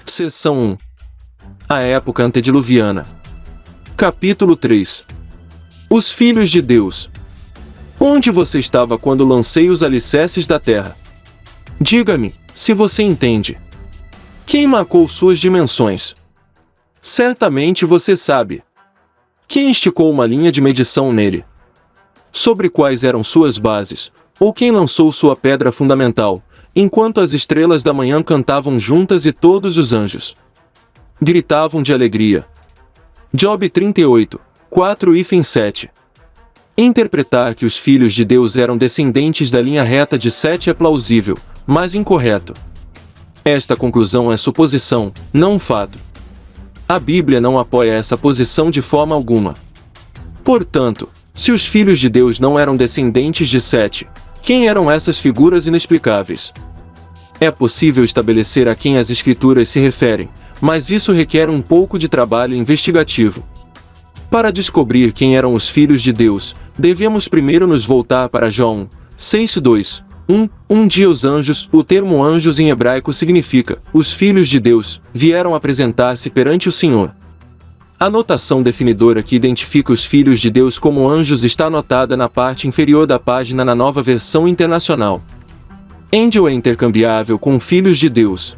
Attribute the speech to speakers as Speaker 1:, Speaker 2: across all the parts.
Speaker 1: Seção 1. A época antediluviana. Capítulo 3. Os filhos de Deus. Onde você estava quando lancei os alicerces da terra? Diga-me, se você entende. Quem marcou suas dimensões? Certamente você sabe. Quem esticou uma linha de medição nele? Sobre quais eram suas bases, ou quem lançou sua pedra fundamental, enquanto as estrelas da manhã cantavam juntas e todos os anjos gritavam de alegria? Job 38, 4-7. Interpretar que os filhos de Deus eram descendentes da linha reta de Sete é plausível, mas incorreto. Esta conclusão é suposição, não um fato. A Bíblia não apoia essa posição de forma alguma. Portanto, se os filhos de Deus não eram descendentes de Sete, quem eram essas figuras inexplicáveis? É possível estabelecer a quem as Escrituras se referem, mas isso requer um pouco de trabalho investigativo. Para descobrir quem eram os filhos de Deus, devemos primeiro nos voltar para Jó 6:2. Um dia os anjos, o termo anjos em hebraico significa, os filhos de Deus, vieram apresentar-se perante o Senhor. A notação definidora que identifica os filhos de Deus como anjos está anotada na parte inferior da página na Nova Versão Internacional. Angel é intercambiável com filhos de Deus.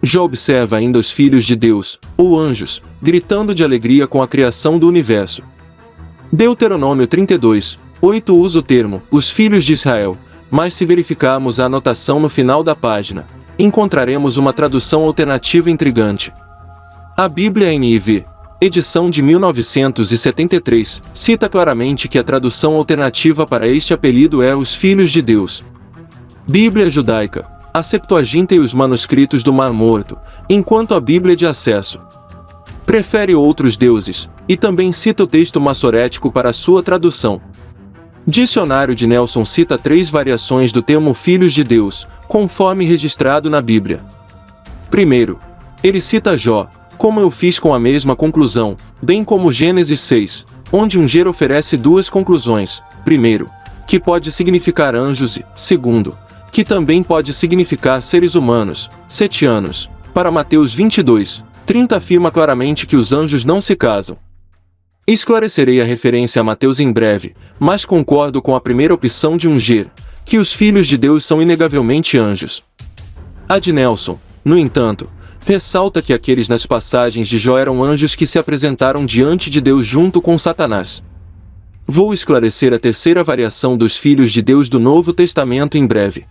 Speaker 1: Jó observa ainda os filhos de Deus, ou anjos, gritando de alegria com a criação do universo. Deuteronômio 32:8 usa o termo, os filhos de Israel, mas se verificarmos a anotação no final da página, encontraremos uma tradução alternativa intrigante. A Bíblia NIV, edição de 1973, cita claramente que a tradução alternativa para este apelido é os filhos de Deus. Bíblia judaica, a Septuaginta e os manuscritos do Mar Morto, enquanto a Bíblia de acesso prefere outros deuses, e também cita o texto massorético para sua tradução. Dicionário de Nelson cita 3 variações do termo filhos de Deus, conforme registrado na Bíblia. Primeiro, ele cita Jó, como eu fiz com a mesma conclusão, bem como Gênesis 6, onde um ger oferece 2 conclusões. Primeiro, que pode significar anjos e, segundo, que também pode significar seres humanos, setianos. Para Mateus 22:30 afirma claramente que os anjos não se casam. Esclarecerei a referência a Mateus em breve, mas concordo com a primeira opção de um ger, que os filhos de Deus são inegavelmente anjos. A de Nelson, no entanto, ressalta que aqueles nas passagens de Jó eram anjos que se apresentaram diante de Deus junto com Satanás. Vou esclarecer a terceira variação dos filhos de Deus do Novo Testamento em breve.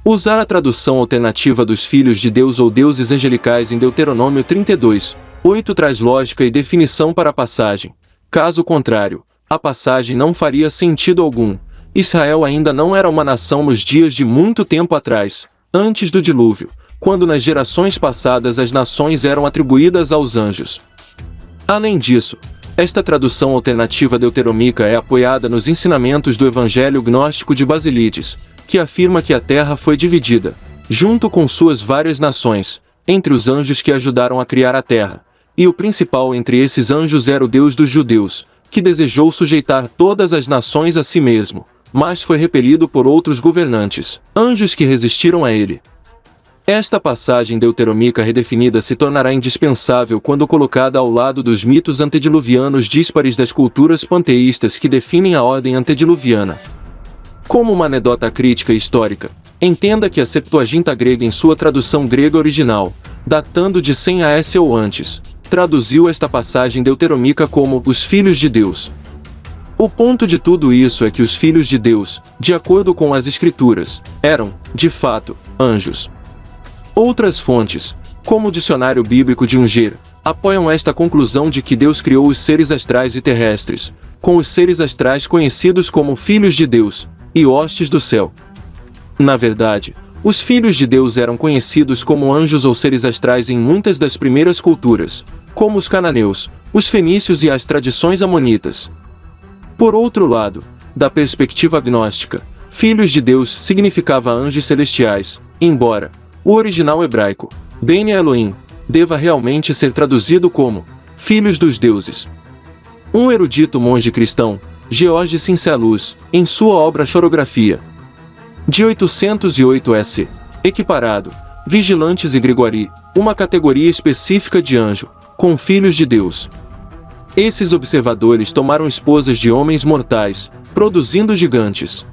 Speaker 1: Usar a tradução alternativa dos filhos de Deus ou deuses angelicais em Deuteronômio 32:8 traz lógica e definição para a passagem. Caso contrário, a passagem não faria sentido algum. Israel ainda não era uma nação nos dias de muito tempo atrás, antes do dilúvio, quando nas gerações passadas as nações eram atribuídas aos anjos. Além disso, esta tradução alternativa deuteromíca é apoiada nos ensinamentos do Evangelho Gnóstico de Basílides, que afirma que a terra foi dividida, junto com suas várias nações, entre os anjos que ajudaram a criar a terra, e o principal entre esses anjos era o Deus dos judeus, que desejou sujeitar todas as nações a si mesmo, mas foi repelido por outros governantes, anjos que resistiram a ele. Esta passagem deuteromíca redefinida se tornará indispensável quando colocada ao lado dos mitos antediluvianos díspares das culturas panteístas que definem a ordem antediluviana. Como uma anedota crítica e histórica, entenda que a Septuaginta grega em sua tradução grega original, datando de 100 a.C. ou antes, traduziu esta passagem deuteromíca como os filhos de Deus. O ponto de tudo isso é que os filhos de Deus, de acordo com as Escrituras, eram, de fato, anjos. Outras fontes, como o Dicionário Bíblico de Unger, apoiam esta conclusão de que Deus criou os seres astrais e terrestres, com os seres astrais conhecidos como filhos de Deus, e hostes do céu. Na verdade, os filhos de Deus eram conhecidos como anjos ou seres astrais em muitas das primeiras culturas, como os cananeus, os fenícios e as tradições amonitas. Por outro lado, da perspectiva gnóstica, filhos de Deus significava anjos celestiais, embora o original hebraico, Bene Elohim, deva realmente ser traduzido como filhos dos deuses. Um erudito monge cristão, George Cincelus, em sua obra Chorografia, de 808 S, equiparado, Vigilantes e Gregori, uma categoria específica de anjo, com filhos de Deus. Esses observadores tomaram esposas de homens mortais, produzindo gigantes.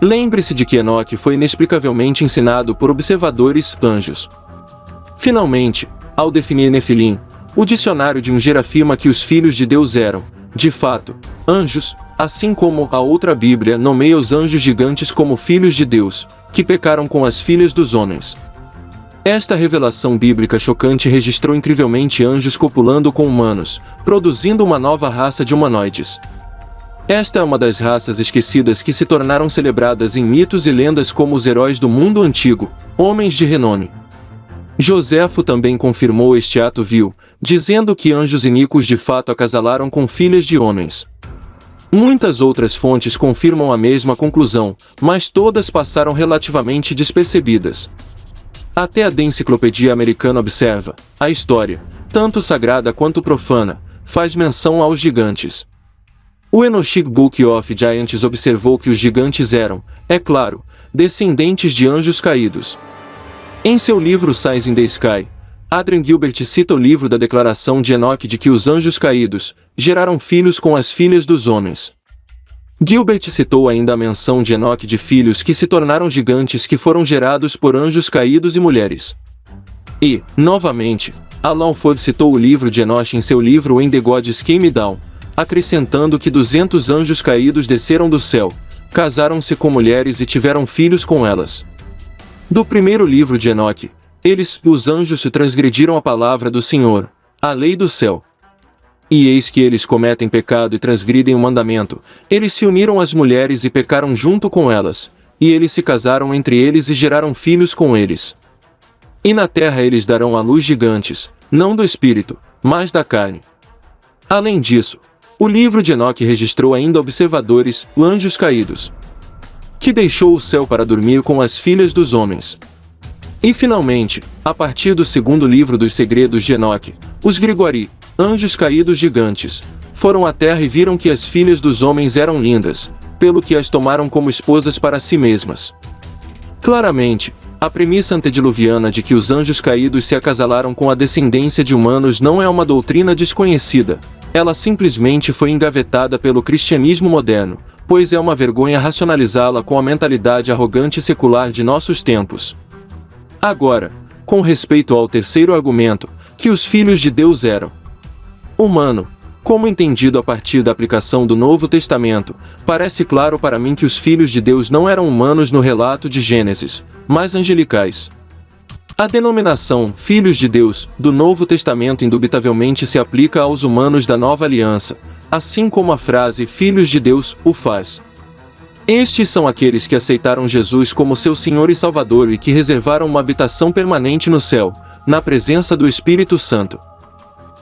Speaker 1: Lembre-se de que Enoque foi inexplicavelmente ensinado por observadores, anjos. Finalmente, ao definir Nefilim, o dicionário de Unger afirma que os filhos de Deus eram, de fato, anjos, assim como a outra Bíblia nomeia os anjos gigantes como filhos de Deus, que pecaram com as filhas dos homens. Esta revelação bíblica chocante registrou incrivelmente anjos copulando com humanos, produzindo uma nova raça de humanoides. Esta é uma das raças esquecidas que se tornaram celebradas em mitos e lendas como os heróis do mundo antigo, homens de renome. Joséfo também confirmou este ato vil, dizendo que anjos iníquos de fato acasalaram com filhas de homens. Muitas outras fontes confirmam a mesma conclusão, mas todas passaram relativamente despercebidas. Até a The Enciclopedia Americana observa, a história, tanto sagrada quanto profana, faz menção aos gigantes. O Enochic Book of Giants observou que os gigantes eram, é claro, descendentes de anjos caídos. Em seu livro Signs in the Sky, Adrian Gilbert cita o livro da declaração de Enoque de que os anjos caídos geraram filhos com as filhas dos homens. Gilbert citou ainda a menção de Enoque de filhos que se tornaram gigantes que foram gerados por anjos caídos e mulheres. E, novamente, Alan Ford citou o livro de Enoch em seu livro When the Gods Came Down, acrescentando que 200 anjos caídos desceram do céu, casaram-se com mulheres e tiveram filhos com elas. Do primeiro livro de Enoque, eles, os anjos, transgrediram a palavra do Senhor, a lei do céu. E eis que eles cometem pecado e transgridem o mandamento, eles se uniram às mulheres e pecaram junto com elas, e eles se casaram entre eles e geraram filhos com eles. E na terra eles darão à luz gigantes, não do espírito, mas da carne. Além disso, o livro de Enoque registrou ainda observadores, anjos caídos, que deixou o céu para dormir com as filhas dos homens. E finalmente, a partir do segundo livro dos segredos de Enoque, os Grigori, anjos caídos gigantes, foram à terra e viram que as filhas dos homens eram lindas, pelo que as tomaram como esposas para si mesmas. Claramente, a premissa antediluviana de que os anjos caídos se acasalaram com a descendência de humanos não é uma doutrina desconhecida, ela simplesmente foi engavetada pelo cristianismo moderno, pois é uma vergonha racionalizá-la com a mentalidade arrogante e secular de nossos tempos. Agora, com respeito ao terceiro argumento, que os filhos de Deus eram humano, como entendido a partir da aplicação do Novo Testamento, parece claro para mim que os filhos de Deus não eram humanos no relato de Gênesis, mas angelicais. A denominação Filhos de Deus do Novo Testamento indubitavelmente se aplica aos humanos da Nova Aliança, assim como a frase Filhos de Deus o faz. Estes são aqueles que aceitaram Jesus como seu Senhor e Salvador e que reservaram uma habitação permanente no céu, na presença do Espírito Santo.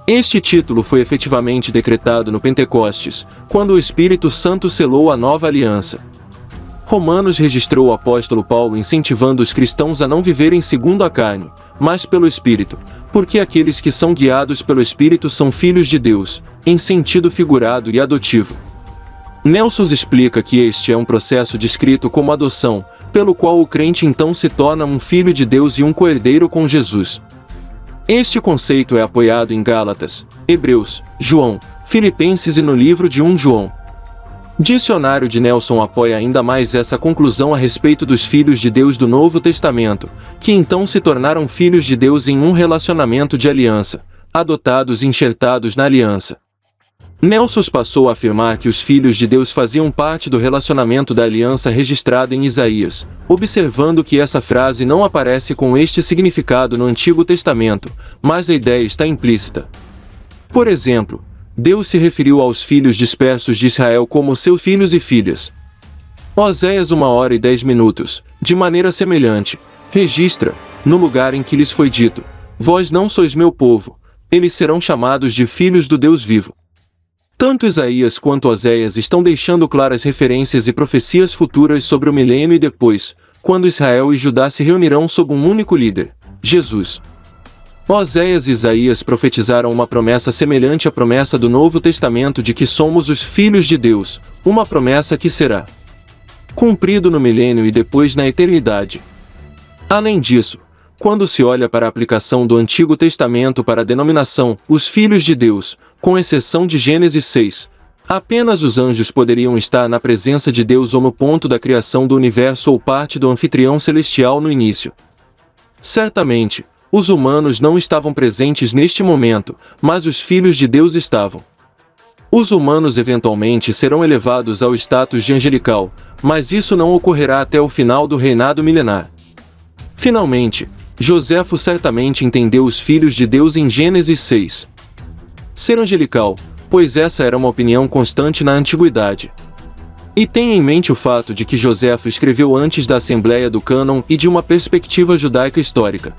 Speaker 1: Este título foi efetivamente decretado no Pentecostes, quando o Espírito Santo selou a nova aliança. Romanos registrou o apóstolo Paulo incentivando os cristãos a não viverem segundo a carne, mas pelo Espírito, porque aqueles que são guiados pelo Espírito são filhos de Deus, em sentido figurado e adotivo. Nelson explica que este é um processo descrito como adoção, pelo qual o crente então se torna um filho de Deus e um coerdeiro com Jesus. Este conceito é apoiado em Gálatas, Hebreus, João, Filipenses e no livro de 1 João. Dicionário de Nelson apoia ainda mais essa conclusão a respeito dos filhos de Deus do Novo Testamento, que então se tornaram filhos de Deus em um relacionamento de aliança, adotados e enxertados na aliança. Nelson passou a afirmar que os filhos de Deus faziam parte do relacionamento da aliança registrada em Isaías, observando que essa frase não aparece com este significado no Antigo Testamento, mas a ideia está implícita. Por exemplo, Deus se referiu aos filhos dispersos de Israel como seus filhos e filhas. Oséias 1h10, de maneira semelhante, registra, no lugar em que lhes foi dito, vós não sois meu povo, eles serão chamados de filhos do Deus vivo. Tanto Isaías quanto Oséias estão deixando claras referências e profecias futuras sobre o milênio e depois, quando Israel e Judá se reunirão sob um único líder, Jesus. Oséias e Isaías profetizaram uma promessa semelhante à promessa do Novo Testamento de que somos os filhos de Deus, uma promessa que será cumprido no milênio e depois na eternidade. Além disso, quando se olha para a aplicação do Antigo Testamento para a denominação, os filhos de Deus, com exceção de Gênesis 6, apenas os anjos poderiam estar na presença de Deus ou no ponto da criação do universo ou parte do anfitrião celestial no início. Certamente, os humanos não estavam presentes neste momento, mas os filhos de Deus estavam. Os humanos eventualmente serão elevados ao status de angelical, mas isso não ocorrerá até o final do reinado milenar. Finalmente, Joséfo certamente entendeu os filhos de Deus em Gênesis 6. Ser angelical, pois essa era uma opinião constante na antiguidade. E tenha em mente o fato de que Joséfo escreveu antes da Assembleia do Cânon e de uma perspectiva judaica histórica.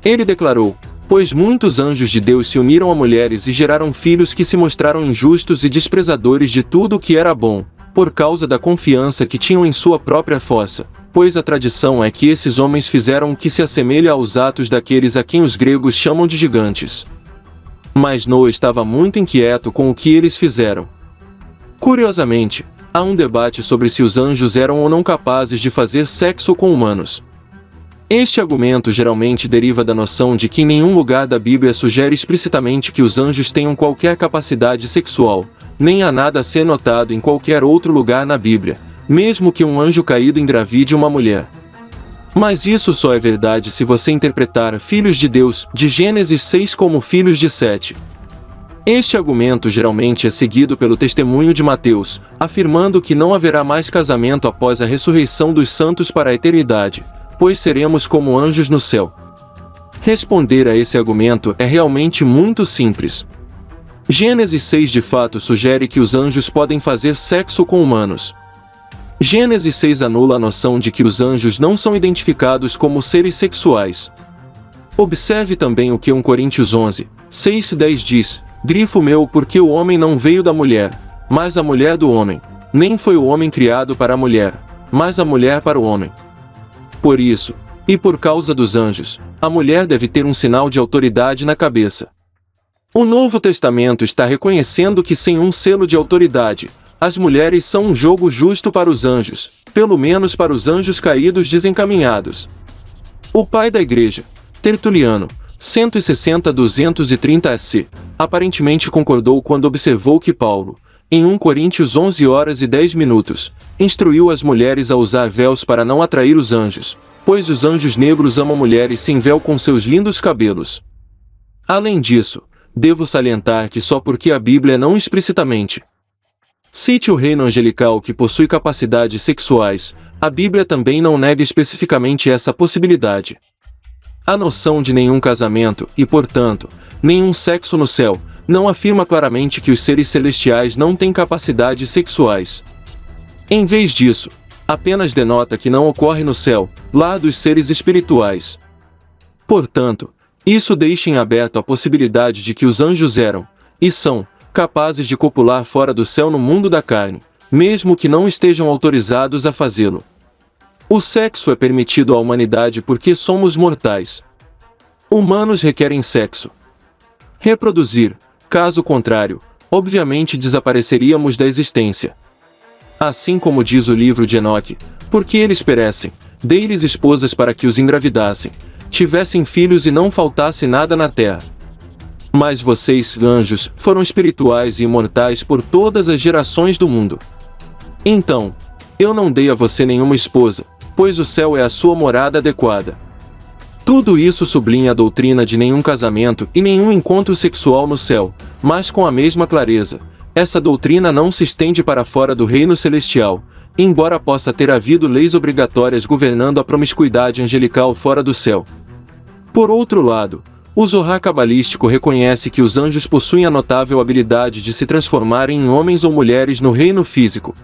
Speaker 1: Ele declarou: pois muitos anjos de Deus se uniram a mulheres e geraram filhos que se mostraram injustos e desprezadores de tudo o que era bom, por causa da confiança que tinham em sua própria força, pois a tradição é que esses homens fizeram o que se assemelha aos atos daqueles a quem os gregos chamam de gigantes. Mas Noé estava muito inquieto com o que eles fizeram. Curiosamente, há um debate sobre se os anjos eram ou não capazes de fazer sexo com humanos. Este argumento geralmente deriva da noção de que em nenhum lugar da Bíblia sugere explicitamente que os anjos tenham qualquer capacidade sexual, nem há nada a ser notado em qualquer outro lugar na Bíblia, mesmo que um anjo caído engravide uma mulher. Mas isso só é verdade se você interpretar filhos de Deus, de Gênesis 6 como filhos de Sete. Este argumento geralmente é seguido pelo testemunho de Mateus, afirmando que não haverá mais casamento após a ressurreição dos santos para a eternidade, pois seremos como anjos no céu. Responder a esse argumento é realmente muito simples. Gênesis 6 de fato sugere que os anjos podem fazer sexo com humanos. Gênesis 6 anula a noção de que os anjos não são identificados como seres sexuais. Observe também o que 1 Coríntios 11, 6 e 10 diz: grifo meu, porque o homem não veio da mulher, mas a mulher do homem, nem foi o homem criado para a mulher, mas a mulher para o homem. Por isso, e por causa dos anjos, a mulher deve ter um sinal de autoridade na cabeça. O Novo Testamento está reconhecendo que sem um selo de autoridade, as mulheres são um jogo justo para os anjos, pelo menos para os anjos caídos desencaminhados. O pai da igreja, Tertuliano, 160-230 SC, aparentemente concordou quando observou que Paulo, em 1 Coríntios 11 horas e 10 minutos, instruiu as mulheres a usar véus para não atrair os anjos, pois os anjos negros amam mulheres sem véu com seus lindos cabelos. Além disso, devo salientar que só porque a Bíblia não explicitamente cite o reino angelical que possui capacidades sexuais, a Bíblia também não nega especificamente essa possibilidade. A noção de nenhum casamento, e portanto, nenhum sexo no céu, não afirma claramente que os seres celestiais não têm capacidades sexuais. Em vez disso, apenas denota que não ocorre no céu, lá dos seres espirituais. Portanto, isso deixa em aberto a possibilidade de que os anjos eram, e são, capazes de copular fora do céu no mundo da carne, mesmo que não estejam autorizados a fazê-lo. O sexo é permitido à humanidade porque somos mortais. Humanos requerem sexo. Reproduzir, caso contrário, obviamente desapareceríamos da existência. Assim como diz o livro de Enoque, porque eles perecem, dei-lhes esposas para que os engravidassem, tivessem filhos e não faltasse nada na terra. Mas vocês, anjos, foram espirituais e imortais por todas as gerações do mundo. Então, eu não dei a você nenhuma esposa, pois o céu é a sua morada adequada. Tudo isso sublinha a doutrina de nenhum casamento e nenhum encontro sexual no céu, mas com a mesma clareza, essa doutrina não se estende para fora do reino celestial, embora possa ter havido leis obrigatórias governando a promiscuidade angelical fora do céu. Por outro lado, o Zohar cabalístico reconhece que os anjos possuem a notável habilidade de se transformarem em homens ou mulheres no reino físico.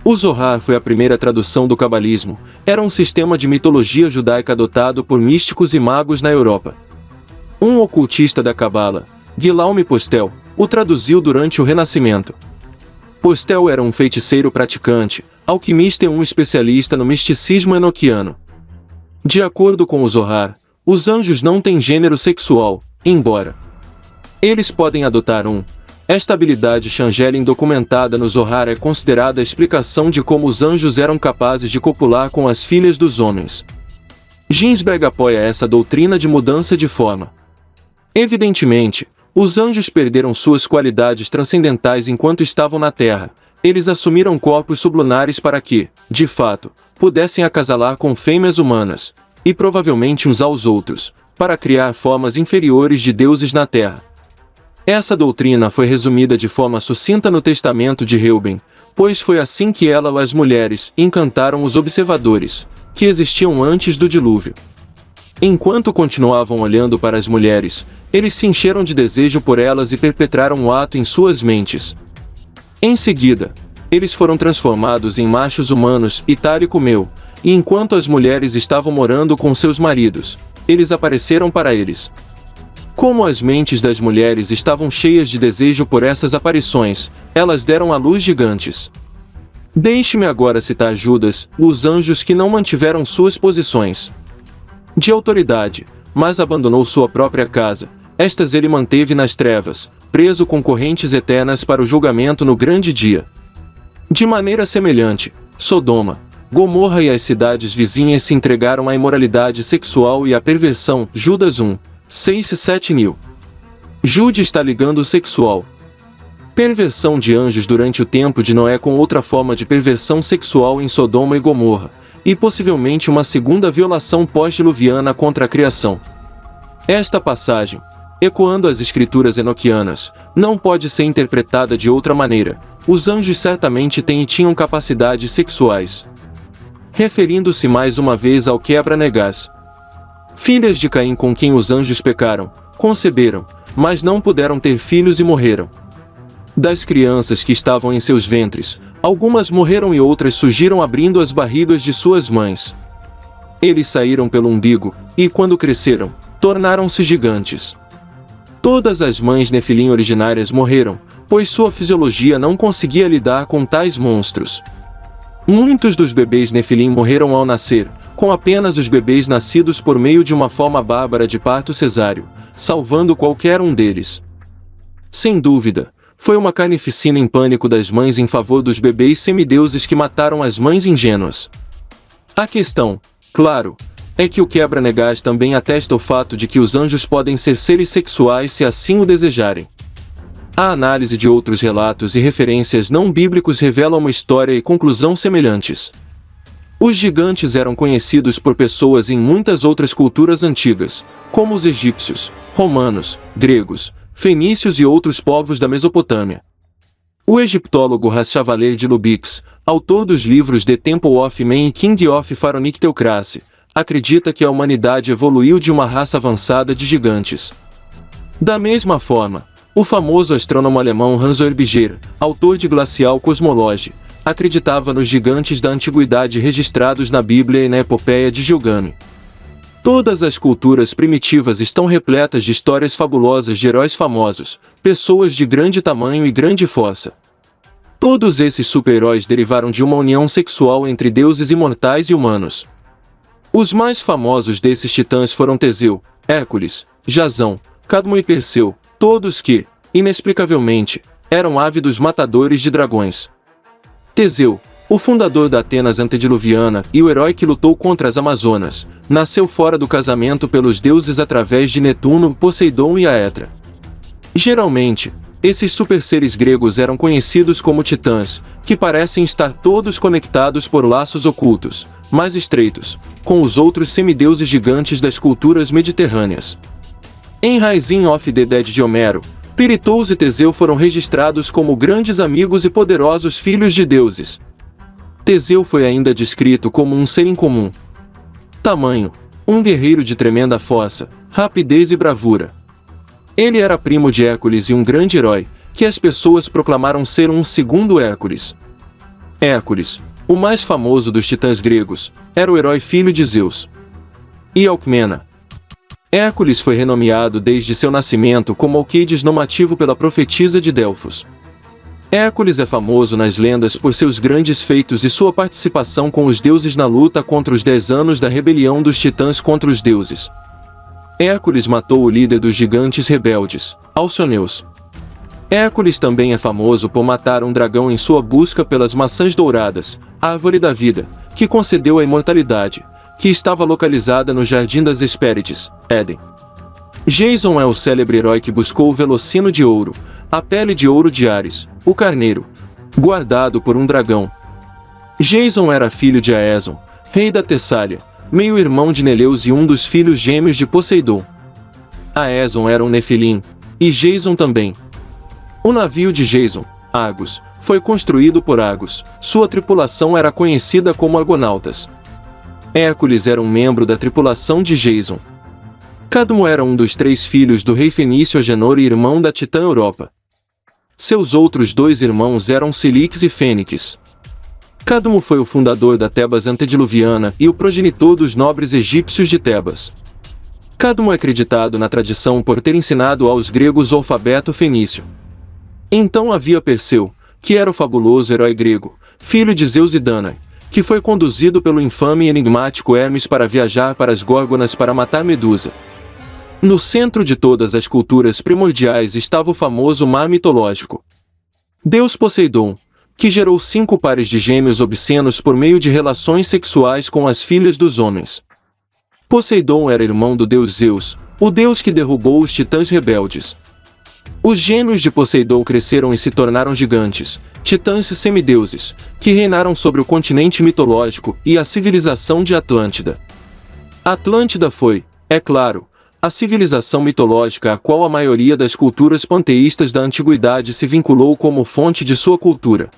Speaker 1: O Zohar foi a primeira tradução do cabalismo, era um sistema de mitologia judaica adotado por místicos e magos na Europa. Um ocultista da Cabala, Guillaume Postel, o traduziu durante o Renascimento. Postel era um feiticeiro praticante, alquimista e um especialista no misticismo enoquiano. De acordo com o Zohar, os anjos não têm gênero sexual, embora eles podem adotar um. Esta habilidade Shangelin documentada no Zohar é considerada a explicação de como os anjos eram capazes de copular com as filhas dos homens. Ginsberg apoia essa doutrina de mudança de forma. Evidentemente, os anjos perderam suas qualidades transcendentais enquanto estavam na Terra. Eles assumiram corpos sublunares para que, de fato, pudessem acasalar com fêmeas humanas, e provavelmente uns aos outros, para criar formas inferiores de deuses na Terra. Essa doutrina foi resumida de forma sucinta no testamento de Reuben, pois foi assim que ela ou as mulheres encantaram os observadores, que existiam antes do dilúvio. Enquanto continuavam olhando para as mulheres, eles se encheram de desejo por elas e perpetraram o ato em suas mentes. Em seguida, eles foram transformados em machos humanos e Tari comeu, e enquanto as mulheres estavam morando com seus maridos, eles apareceram para eles. Como as mentes das mulheres estavam cheias de desejo por essas aparições, elas deram à luz gigantes. Deixe-me agora citar Judas, os anjos que não mantiveram suas posições de autoridade, mas abandonou sua própria casa. Estas ele manteve nas trevas, preso com correntes eternas para o julgamento no grande dia. De maneira semelhante, Sodoma, Gomorra e as cidades vizinhas se entregaram à imoralidade sexual e à perversão. Judas 1, 6-7 Jude está ligando o sexual. Perversão de anjos durante o tempo de Noé com outra forma de perversão sexual em Sodoma e Gomorra, e possivelmente uma segunda violação pós-diluviana contra a criação. Esta passagem, ecoando as escrituras enoquianas, não pode ser interpretada de outra maneira. Os anjos certamente têm e tinham capacidades sexuais. Referindo-se mais uma vez ao quebra-negás. Filhas de Caim com quem os anjos pecaram, conceberam, mas não puderam ter filhos e morreram. Das crianças que estavam em seus ventres, algumas morreram e outras surgiram abrindo as barrigas de suas mães. Eles saíram pelo umbigo, e quando cresceram, tornaram-se gigantes. Todas as mães Nefilim originárias morreram, pois sua fisiologia não conseguia lidar com tais monstros. Muitos dos bebês Nefilim morreram ao nascer, com apenas os bebês nascidos por meio de uma forma bárbara de parto cesáreo, salvando qualquer um deles. Sem dúvida, foi uma carnificina em pânico das mães em favor dos bebês semideuses que mataram as mães ingênuas. A questão, claro, é que o quebra-negás também atesta o fato de que os anjos podem ser seres sexuais se assim o desejarem. A análise de outros relatos e referências não bíblicos revela uma história e conclusão semelhantes. Os gigantes eram conhecidos por pessoas em muitas outras culturas antigas, como os egípcios, romanos, gregos, fenícios e outros povos da Mesopotâmia. O egiptólogo Raschavalei de Lubix, autor dos livros The Temple of Man e King of Pharaonic Theocracy, acredita que a humanidade evoluiu de uma raça avançada de gigantes. Da mesma forma, o famoso astrônomo alemão Hans Oerbiger, autor de Glacial Cosmology, acreditava nos gigantes da antiguidade registrados na Bíblia e na epopeia de Gilgamesh. Todas as culturas primitivas estão repletas de histórias fabulosas de heróis famosos, pessoas de grande tamanho e grande força. Todos esses super-heróis derivaram de uma união sexual entre deuses imortais e humanos. Os mais famosos desses titãs foram Teseu, Hércules, Jasão, Cadmo e Perseu, todos que, inexplicavelmente, eram ávidos matadores de dragões. Teseu, o fundador da Atenas antediluviana e o herói que lutou contra as Amazonas, nasceu fora do casamento pelos deuses através de Netuno, Poseidon e Aetra. Geralmente, esses super-seres gregos eram conhecidos como titãs, que parecem estar todos conectados por laços ocultos, mais estreitos, com os outros semideuses gigantes das culturas mediterrâneas. Em Rising of the Dead de Homero, Pirítous e Teseu foram registrados como grandes amigos e poderosos filhos de deuses. Teseu foi ainda descrito como um ser incomum. Tamanho, um guerreiro de tremenda força, rapidez e bravura. Ele era primo de Hércules e um grande herói, que as pessoas proclamaram ser um segundo Hércules. Hércules, o mais famoso dos titãs gregos, era o herói filho de Zeus e Alcmena. Hércules foi renomeado desde seu nascimento como Alquedes nomativo pela profetisa de Delfos. Hércules é famoso nas lendas por seus grandes feitos e sua participação com os deuses na luta contra os 10 anos da rebelião dos titãs contra os deuses. Hércules matou o líder dos gigantes rebeldes, Alcioneus. Hércules também é famoso por matar um dragão em sua busca pelas maçãs douradas, árvore da vida, que concedeu a imortalidade, que estava localizada no Jardim das Hespérides, Éden. Jason é o célebre herói que buscou o velocino de ouro, a pele de ouro de Ares, o carneiro, guardado por um dragão. Jason era filho de Aeson, rei da Tessália, meio-irmão de Neleus e um dos filhos gêmeos de Poseidon. Aeson era um Nefilim, e Jason também. O navio de Jason, Argos, foi construído por Argos. Sua tripulação era conhecida como Argonautas. Hércules era um membro da tripulação de Jason. Cadmo era um dos 3 filhos do rei fenício Agenor e irmão da titã Europa. Seus outros 2 irmãos eram Cilix e Fênix. Cadmo foi o fundador da Tebas antediluviana e o progenitor dos nobres egípcios de Tebas. Cadmo é acreditado na tradição por ter ensinado aos gregos o alfabeto fenício. Então havia Perseu, que era o fabuloso herói grego, filho de Zeus e Danae, que foi conduzido pelo infame e enigmático Hermes para viajar para as Górgonas para matar Medusa. No centro de todas as culturas primordiais estava o famoso mar mitológico. Deus Poseidon, que gerou 5 pares de gêmeos obscenos por meio de relações sexuais com as filhas dos homens. Poseidon era irmão do deus Zeus, o deus que derrubou os titãs rebeldes. Os gêmeos de Poseidon cresceram e se tornaram gigantes, titãs e semideuses, que reinaram sobre o continente mitológico e a civilização de Atlântida. Atlântida foi, é claro, a civilização mitológica a qual a maioria das culturas panteístas da antiguidade se vinculou como fonte de sua cultura.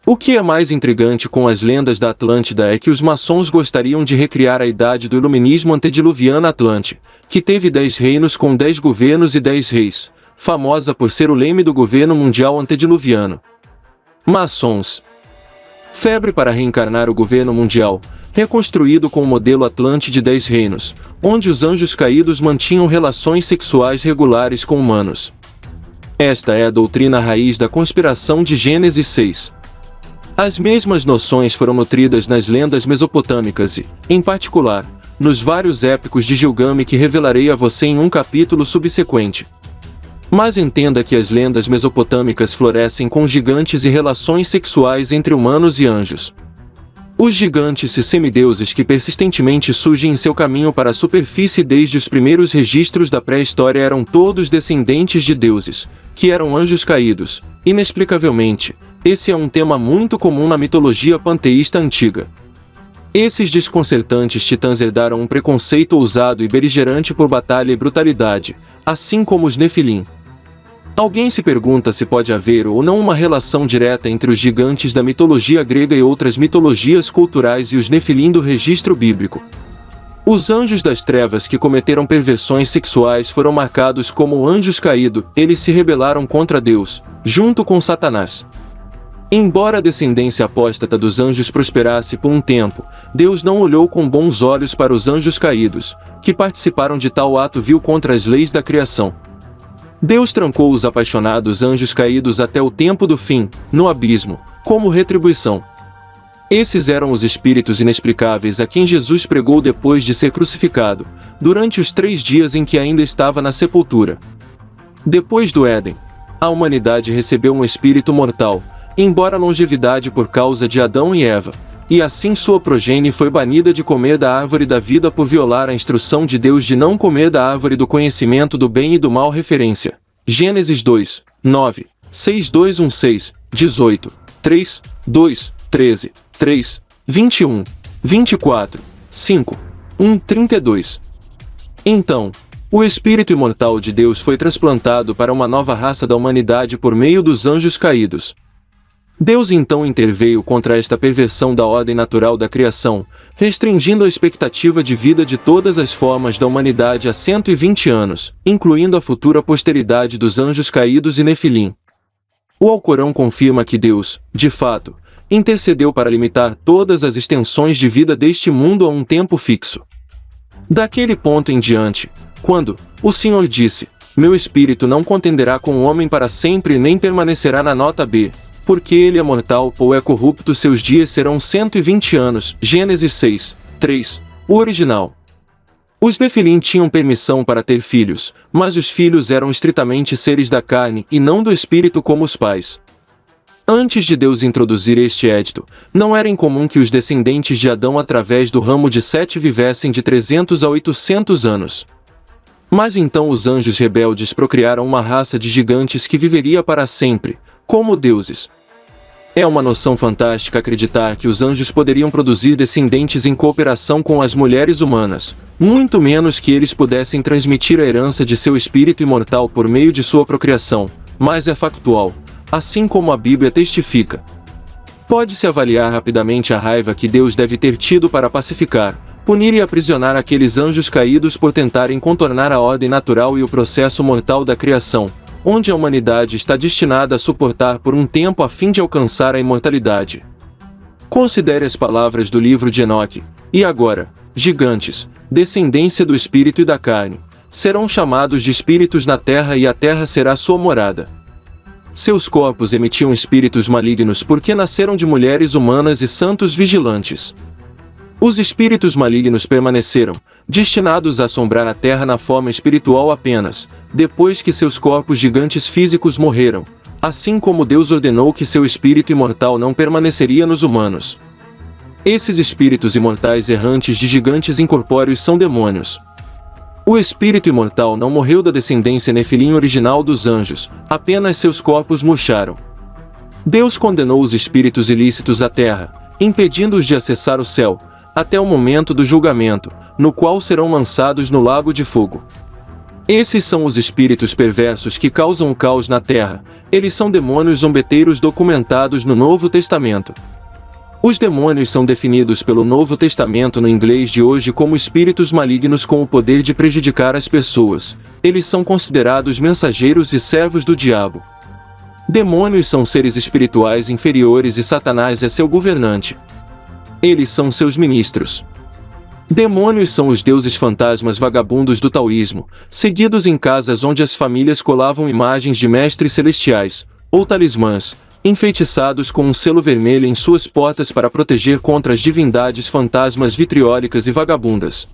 Speaker 1: O que é mais intrigante com as lendas da Atlântida é que os maçons gostariam de recriar a idade do iluminismo antediluviano Atlante, que teve 10 reinos com 10 governos e 10 reis, famosa por ser o leme do governo mundial antediluviano. Maçons. Febre para reencarnar o governo mundial, reconstruído com o modelo Atlante de 10 reinos, onde os anjos caídos mantinham relações sexuais regulares com humanos. Esta é a doutrina raiz da conspiração de Gênesis 6. As mesmas noções foram nutridas nas lendas mesopotâmicas e, em particular, nos vários épicos de Gilgamesh que revelarei a você em um capítulo subsequente. Mas entenda que as lendas mesopotâmicas florescem com gigantes e relações sexuais entre humanos e anjos. Os gigantes e semideuses que persistentemente surgem em seu caminho para a superfície desde os primeiros registros da pré-história eram todos descendentes de deuses, que eram anjos caídos. Inexplicavelmente, esse é um tema muito comum na mitologia panteísta antiga. Esses desconcertantes titãs herdaram um preconceito ousado e beligerante por batalha e brutalidade, assim como os Nefilim. Alguém se pergunta se pode haver ou não uma relação direta entre os gigantes da mitologia grega e outras mitologias culturais e os Nefilim do registro bíblico. Os anjos das trevas que cometeram perversões sexuais foram marcados como anjos caídos, eles se rebelaram contra Deus, junto com Satanás. Embora a descendência apóstata dos anjos prosperasse por um tempo, Deus não olhou com bons olhos para os anjos caídos, que participaram de tal ato vil contra as leis da criação. Deus trancou os apaixonados anjos caídos até o tempo do fim, no abismo, como retribuição. Esses eram os espíritos inexplicáveis a quem Jesus pregou depois de ser crucificado, durante os 3 dias em que ainda estava na sepultura. Depois do Éden, a humanidade recebeu um espírito mortal, embora longevidade por causa de Adão e Eva, e assim sua progenie foi banida de comer da árvore da vida por violar a instrução de Deus de não comer da árvore do conhecimento do bem e do mal. Referência: Gênesis 2, 9, 6, 2, 1, 6, 18, 3, 2, 13, 3, 21, 24, 5, 1, 32. Então, o espírito imortal de Deus foi transplantado para uma nova raça da humanidade por meio dos anjos caídos. Deus então interveio contra esta perversão da ordem natural da criação, restringindo a expectativa de vida de todas as formas da humanidade a 120 anos, incluindo a futura posteridade dos anjos caídos e Nefilim. O Alcorão confirma que Deus, de fato, intercedeu para limitar todas as extensões de vida deste mundo a um tempo fixo. Daquele ponto em diante, quando o Senhor disse: "Meu espírito não contenderá com o homem para sempre nem permanecerá na nota B, porque ele é mortal ou é corrupto, seus dias serão 120 anos. Gênesis 6, 3, o original. Os Nefilim tinham permissão para ter filhos, mas os filhos eram estritamente seres da carne e não do espírito como os pais. Antes de Deus introduzir este édito, não era incomum que os descendentes de Adão através do ramo de Sete vivessem de 300 a 800 anos. Mas então os anjos rebeldes procriaram uma raça de gigantes que viveria para sempre, como deuses. É uma noção fantástica acreditar que os anjos poderiam produzir descendentes em cooperação com as mulheres humanas, muito menos que eles pudessem transmitir a herança de seu espírito imortal por meio de sua procriação, mas é factual, assim como a Bíblia testifica. Pode-se avaliar rapidamente a raiva que Deus deve ter tido para pacificar, punir e aprisionar aqueles anjos caídos por tentarem contornar a ordem natural e o processo mortal da criação, onde a humanidade está destinada a suportar por um tempo a fim de alcançar a imortalidade. Considere as palavras do livro de Enoque: e agora, gigantes, descendência do espírito e da carne, serão chamados de espíritos na terra e a terra será sua morada. Seus corpos emitiam espíritos malignos porque nasceram de mulheres humanas e santos vigilantes. Os espíritos malignos permaneceram, destinados a assombrar a terra na forma espiritual apenas, depois que seus corpos gigantes físicos morreram, assim como Deus ordenou que seu espírito imortal não permaneceria nos humanos. Esses espíritos imortais errantes de gigantes incorpóreos são demônios. O espírito imortal não morreu da descendência nefilim original dos anjos, apenas seus corpos murcharam. Deus condenou os espíritos ilícitos à terra, impedindo-os de acessar o céu, até o momento do julgamento, no qual serão lançados no lago de fogo. Esses são os espíritos perversos que causam o caos na terra, eles são demônios zombeteiros documentados no Novo Testamento. Os demônios são definidos pelo Novo Testamento no inglês de hoje como espíritos malignos com o poder de prejudicar as pessoas. Eles são considerados mensageiros e servos do diabo. Demônios são seres espirituais inferiores e Satanás é seu governante. Eles são seus ministros. Demônios são os deuses fantasmas vagabundos do taoísmo, seguidos em casas onde as famílias colavam imagens de mestres celestiais, ou talismãs, enfeitiçados com um selo vermelho em suas portas para proteger contra as divindades fantasmas vitriólicas e vagabundas.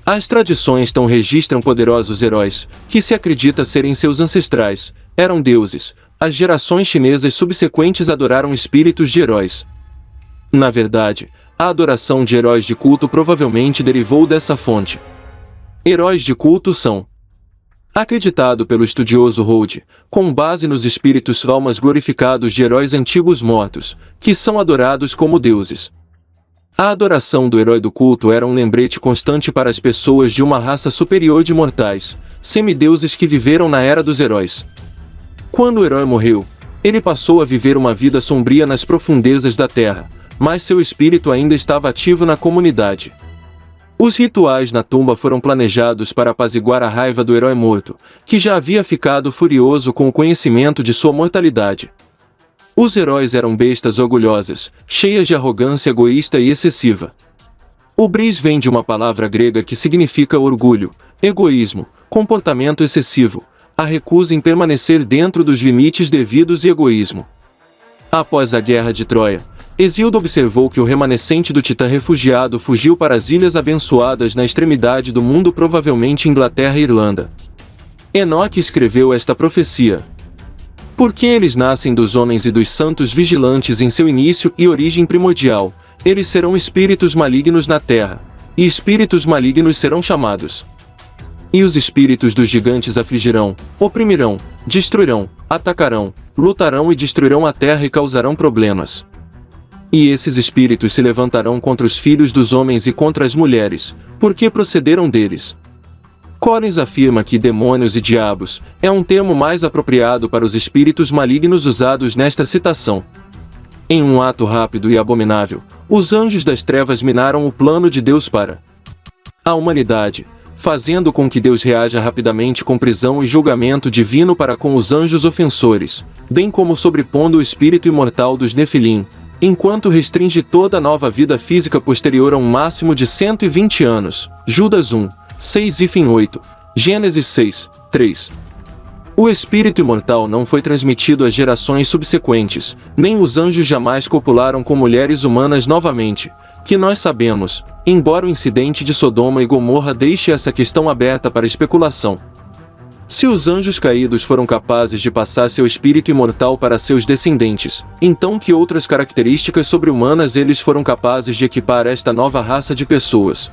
Speaker 1: As tradições tão registram poderosos heróis, que se acredita serem seus ancestrais, eram deuses. As gerações chinesas subsequentes adoraram espíritos de heróis. Na verdade, a adoração de heróis de culto provavelmente derivou dessa fonte. Heróis de culto são acreditado pelo estudioso Rode, com base nos espíritos almas glorificados de heróis antigos mortos, que são adorados como deuses. A adoração do herói do culto era um lembrete constante para as pessoas de uma raça superior de mortais, semideuses que viveram na era dos heróis. Quando o herói morreu, ele passou a viver uma vida sombria nas profundezas da terra, mas seu espírito ainda estava ativo na comunidade. Os rituais na tumba foram planejados para apaziguar a raiva do herói morto, que já havia ficado furioso com o conhecimento de sua mortalidade. Os heróis eram bestas orgulhosas, cheias de arrogância egoísta e excessiva. O bris vem de uma palavra grega que significa orgulho, egoísmo, comportamento excessivo, a recusa em permanecer dentro dos limites devidos e egoísmo. Após a Guerra de Troia, Hesíodo observou que o remanescente do Titã refugiado fugiu para as Ilhas Abençoadas na extremidade do mundo, provavelmente Inglaterra e Irlanda. Enoque escreveu esta profecia. Porque eles nascem dos homens e dos santos vigilantes em seu início e origem primordial, eles serão espíritos malignos na terra, e espíritos malignos serão chamados. E os espíritos dos gigantes afligirão, oprimirão, destruirão, atacarão, lutarão e destruirão a terra e causarão problemas. E esses espíritos se levantarão contra os filhos dos homens e contra as mulheres, porque procederam deles. Collins afirma que demônios e diabos é um termo mais apropriado para os espíritos malignos usados nesta citação. Em um ato rápido e abominável, os anjos das trevas minaram o plano de Deus para a humanidade, fazendo com que Deus reaja rapidamente com prisão e julgamento divino para com os anjos ofensores, bem como sobrepondo o espírito imortal dos Nefilim, enquanto restringe toda a nova vida física posterior a um máximo de 120 anos. Judas 1, 6 e fim 8, Gênesis 6, 3. O espírito imortal não foi transmitido às gerações subsequentes, nem os anjos jamais copularam com mulheres humanas novamente, que nós sabemos, embora o incidente de Sodoma e Gomorra deixe essa questão aberta para especulação. Se os anjos caídos foram capazes de passar seu espírito imortal para seus descendentes, então que outras características sobre-humanas eles foram capazes de equipar a esta nova raça de pessoas?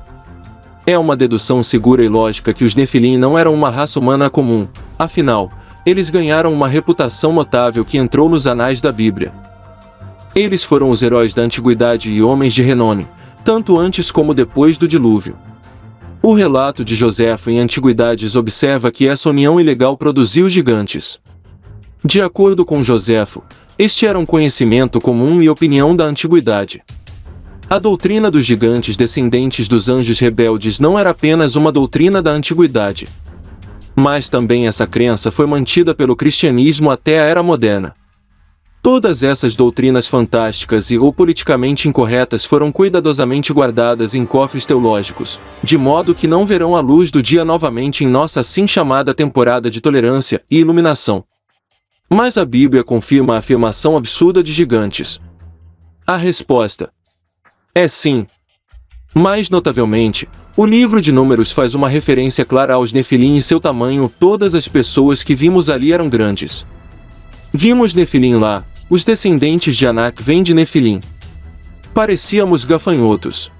Speaker 1: É uma dedução segura e lógica que os Nefilim não eram uma raça humana comum, afinal, eles ganharam uma reputação notável que entrou nos anais da Bíblia. Eles foram os heróis da antiguidade e homens de renome, tanto antes como depois do dilúvio. O relato de Joséfo em Antiguidades observa que essa união ilegal produziu gigantes. De acordo com Joséfo, este era um conhecimento comum e opinião da antiguidade. A doutrina dos gigantes descendentes dos anjos rebeldes não era apenas uma doutrina da antiguidade. Mas também essa crença foi mantida pelo cristianismo até a Era Moderna. Todas essas doutrinas fantásticas ou politicamente incorretas foram cuidadosamente guardadas em cofres teológicos, de modo que não verão a luz do dia novamente em nossa assim chamada temporada de tolerância e iluminação. Mas a Bíblia confirma a afirmação absurda de gigantes. A resposta é sim. Mais notavelmente, o livro de Números faz uma referência clara aos Nefilim e seu tamanho. Todas as pessoas que vimos ali eram grandes. Vimos Nefilim lá. Os descendentes de Anak vêm de Nefilim. Parecíamos gafanhotos.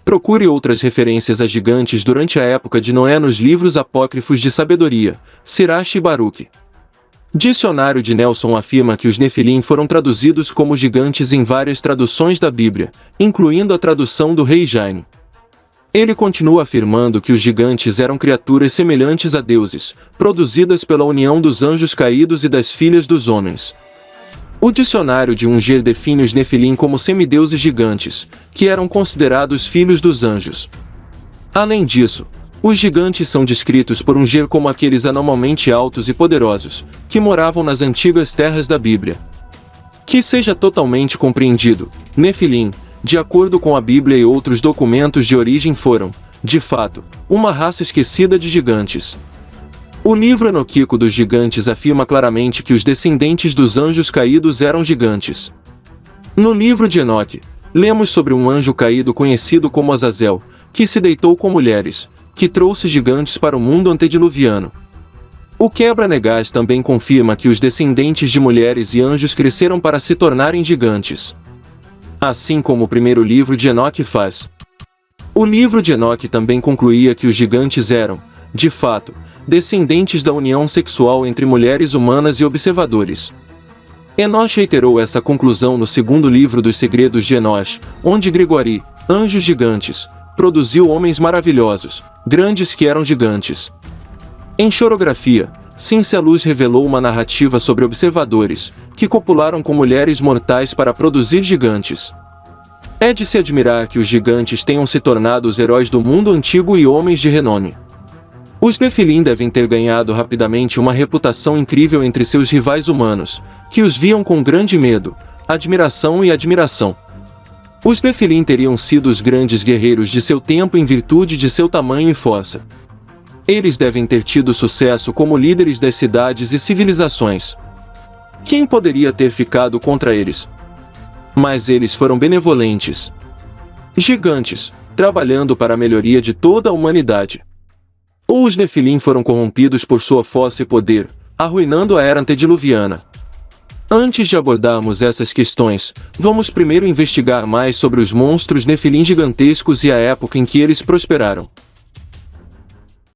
Speaker 1: Procure outras referências a gigantes durante a época de Noé nos livros apócrifos de sabedoria, Sirach e Baruque. Dicionário de Nelson afirma que os Nefilim foram traduzidos como gigantes em várias traduções da Bíblia, incluindo a tradução do Rei Jaime. Ele continua afirmando que os gigantes eram criaturas semelhantes a deuses, produzidas pela união dos anjos caídos e das filhas dos homens. O dicionário de Unger define os Nefilim como semideuses gigantes, que eram considerados filhos dos anjos. Além disso, os gigantes são descritos por Unger como aqueles anormalmente altos e poderosos, que moravam nas antigas terras da Bíblia. Que seja totalmente compreendido, Nefilim, de acordo com a Bíblia e outros documentos de origem foram, de fato, uma raça esquecida de gigantes. O livro enoquico dos gigantes afirma claramente que os descendentes dos anjos caídos eram gigantes. No livro de Enoque, lemos sobre um anjo caído conhecido como Azazel, que se deitou com mulheres, que trouxe gigantes para o mundo antediluviano. O Quebra-Negás também confirma que os descendentes de mulheres e anjos cresceram para se tornarem gigantes. Assim como o primeiro livro de Enoque faz. O livro de Enoque também concluía que os gigantes eram, de fato, descendentes da união sexual entre mulheres humanas e observadores. Enoch reiterou essa conclusão no segundo livro dos Segredos de Enoch, onde Gregori, anjos gigantes, produziu homens maravilhosos, grandes que eram gigantes. Em Chorografia, Cíncia Luz revelou uma narrativa sobre observadores, que copularam com mulheres mortais para produzir gigantes. É de se admirar que os gigantes tenham se tornado os heróis do mundo antigo e homens de renome. Os Nefilim devem ter ganhado rapidamente uma reputação incrível entre seus rivais humanos, que os viam com grande medo, admiração e admiração. Os Nefilim teriam sido os grandes guerreiros de seu tempo em virtude de seu tamanho e força. Eles devem ter tido sucesso como líderes das cidades e civilizações. Quem poderia ter ficado contra eles? Mas eles foram benevolentes. Gigantes, trabalhando para a melhoria de toda a humanidade. Ou os Nefilim foram corrompidos por sua força e poder, arruinando a era antediluviana. Antes de abordarmos essas questões, vamos primeiro investigar mais sobre os monstros Nefilim gigantescos e a época em que eles prosperaram.